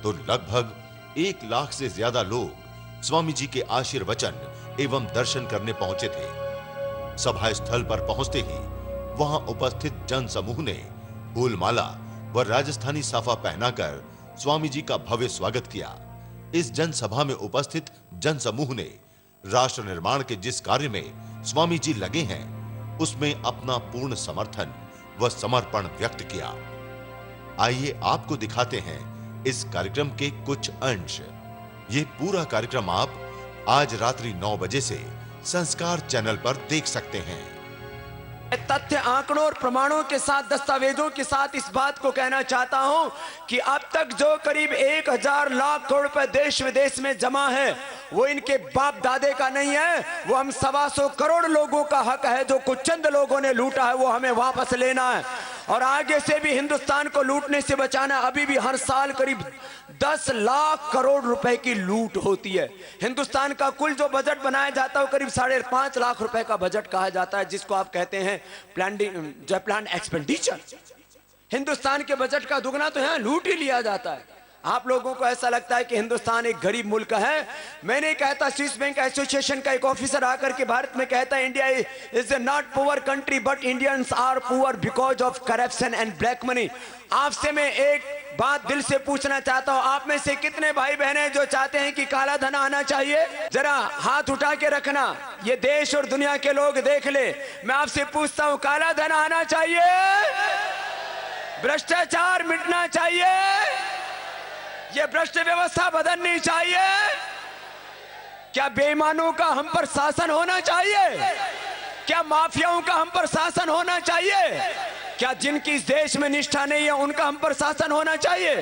तो लगभग 1 लाख से ज्यादा लोग स्वामी जी के आशीर्वचन एवं दर्शन करने पहुंचे थे। सभा स्थल पर पहुंचते ही वहां उपस्थित जन समूह ने फूलमाला व राजस्थानी साफा पहनाकर स्वामी जी का भव्य स्वागत किया। इस जनसभा में उपस्थित जन समूह ने राष्ट्र निर्माण के जिस कार्य में स्वामी जी लगे हैं, उसमें अपना पूर्ण समर्थन व समर्पण व्यक्त किया। आइए आपको दिखाते हैं इस कार्यक्रम के कुछ अंश। ये पूरा कार्यक्रम आप आज रात्रि 9 बजे से संस्कार चैनल पर देख सकते हैं। तथ्य, आंकड़ों और प्रमाणों के साथ, दस्तावेजों के साथ इस बात को कहना चाहता हूं कि अब तक जो करीब 1000 लाख करोड़ रुपए देश विदेश में जमा है, वो इनके बाप दादे का नहीं है। वो हम 125 करोड़ लोगों का हक है। जो कुछ चंद लोगों ने लूटा है वो हमें वापस लेना है और आगे से भी हिंदुस्तान को लूटने से बचाना। अभी भी हर साल करीब 10 लाख करोड़ रुपए की लूट होती है। हिंदुस्तान का कुल जो बजट बनाया जाता है वो करीब 5.5 लाख रुपए का बजट कहा जाता है, जिसको आप कहते हैं प्लान एक्सपेंडिचर। हिंदुस्तान के बजट का दुगना तो यहां लूट ही लिया जाता है। आप लोगों को ऐसा लगता है कि हिंदुस्तान एक गरीब मुल्क है। मैंने कहता, स्विस बैंक एसोसिएशन का एक ऑफिसर आकर के भारत में कहता है, India is a not poor country but Indians are poor because of corruption and black money. आपसे मैं एक बात दिल से पूछना चाहता हूं, आप में से कितने भाई बहन हैं जो चाहते हैं कि काला धन आना चाहिए? जरा हाथ उठा के रखना, ये देश और दुनिया के लोग देख ले। मैं आपसे पूछता हूं, काला धन आना चाहिए? भ्रष्टाचार मिटना चाहिए? ये भ्रष्ट व्यवस्था बदलनी चाहिए? क्या बेईमानों का हम पर शासन होना चाहिए? क्या माफियाओं का हम पर शासन होना चाहिए? क्या जिनकी इस देश में निष्ठा नहीं है उनका हम पर शासन होना चाहिए?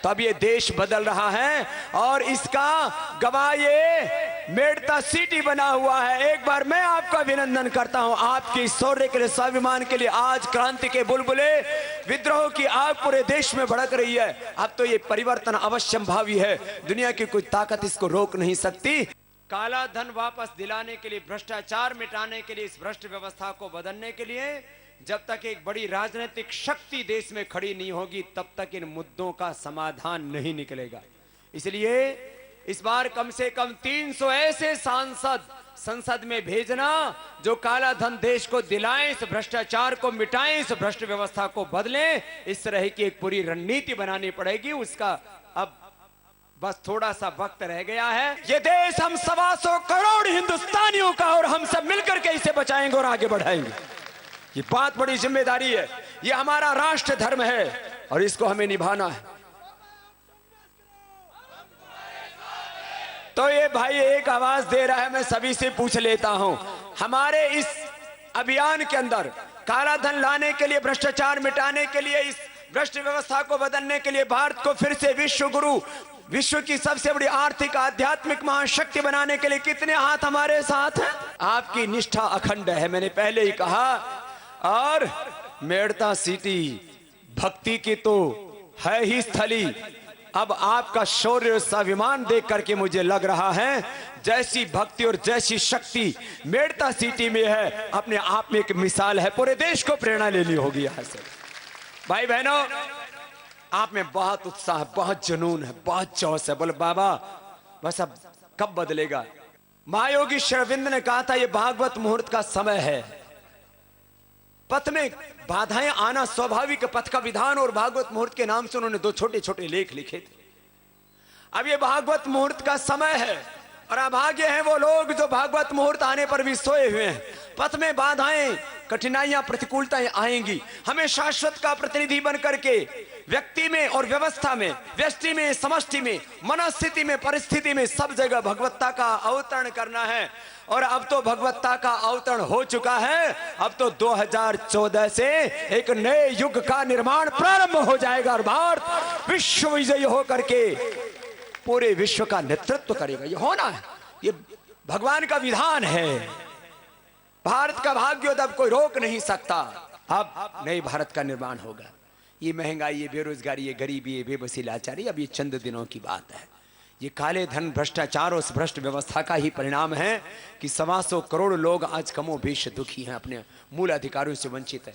तब ये देश बदल रहा है और इसका गवाह ये मेड़ता सिटी बना हुआ है। एक बार मैं आपका अभिनंदन करता हूं, आपकी शौर्य के लिए, स्वाभिमान के लिए। आज क्रांति के बुलबुले, विद्रोह की आग पूरे देश में भड़क रही है। अब तो ये परिवर्तन अवश्यंभावी है, दुनिया की कोई ताकत इसको रोक नहीं सकती। काला धन वापस दिलाने के लिए, भ्रष्टाचार मिटाने के लिए, इस भ्रष्ट व्यवस्था को बदलने के लिए जब तक एक बड़ी राजनीतिक शक्ति देश में खड़ी नहीं होगी, तब तक इन मुद्दों का समाधान नहीं निकलेगा। इसलिए इस बार कम से कम 300 ऐसे सांसद संसद में भेजना जो काला धन देश को दिलाएं, इस भ्रष्टाचार को मिटाएं, इस भ्रष्ट व्यवस्था को बदलें। इस तरह की एक पूरी रणनीति बनानी पड़ेगी। उसका अब बस थोड़ा सा वक्त रह गया है। ये देश हम 125 करोड़ हिंदुस्तानियों का, और हम सब मिलकर के इसे बचाएंगे और आगे बढ़ाएंगे। ये बात बड़ी जिम्मेदारी है, ये हमारा राष्ट्र धर्म है और इसको हमें निभाना है। तो ये भाई एक आवाज दे रहा है, मैं सभी से पूछ लेता हूं, हमारे इस अभियान के अंदर काला धन लाने के लिए, भ्रष्टाचार मिटाने के लिए, इस भ्रष्ट व्यवस्था को बदलने के लिए, भारत को फिर से विश्व गुरु, विश्व की सबसे बड़ी आर्थिक आध्यात्मिक महाशक्ति बनाने के लिए कितने हाथ हमारे साथ हैं? आपकी निष्ठा अखंड है, मैंने पहले ही कहा। और मेड़ता सिटी भक्ति की तो है ही स्थली। अब आपका शौर्य और स्वाभिमान देख करके मुझे लग रहा है जैसी भक्ति और जैसी शक्ति मेड़ता सिटी में है, अपने आप में एक मिसाल है। पूरे देश को प्रेरणा लेनी होगी यहां से। भाई बहनों, आप में बहुत उत्साह, बहुत जुनून है, बहुत जोश है। बोले बाबा बस अब कब बदलेगा? महायोगी श्री अरविंद ने कहा था, ये भागवत मुहूर्त का समय है। पथ में बाधाएं आना स्वाभाविक, पथ का विधान और भागवत मुहूर्त के नाम से उन्होंने 2 छोटे छोटे लेख लिखे थे। अब ये भागवत मुहूर्त का समय है और अभागे हैं वो लोग जो भागवत मुहूर्त आने पर भी सोए हुए हैं। पथ में बाधाएं, कठिनाइयां, प्रतिकूलताएं आएंगी। हमें शाश्वत का प्रतिनिधि बन करके व्यक्ति में और व्यवस्था में, व्यष्टि में, समष्टि में, मनस्थिति में, परिस्थिति में, सब जगह भगवत्ता का अवतरण करना है। और अब तो भगवत्ता का अवतरण हो चुका है। अब तो 2014 से एक नए युग का निर्माण प्रारंभ हो जाएगा और भारत विश्व विजयी होकर के पूरे विश्व का नेतृत्व करेगा। ये होना है, ये भगवान का विधान है। भारत का भाग्योदय अब कोई रोक नहीं सकता। अब नए भारत का निर्माण होगा। ये महंगाई, ये बेरोजगारी, ये गरीबी, ये बेबसी, लाचारी अब ये चंद दिनों की बात है। ये काले धन, भ्रष्टाचार और भ्रष्ट व्यवस्था का ही परिणाम है कि 125 करोड़ लोग आज कमोबेश दुखी हैं, अपने मूल अधिकारों से वंचित है।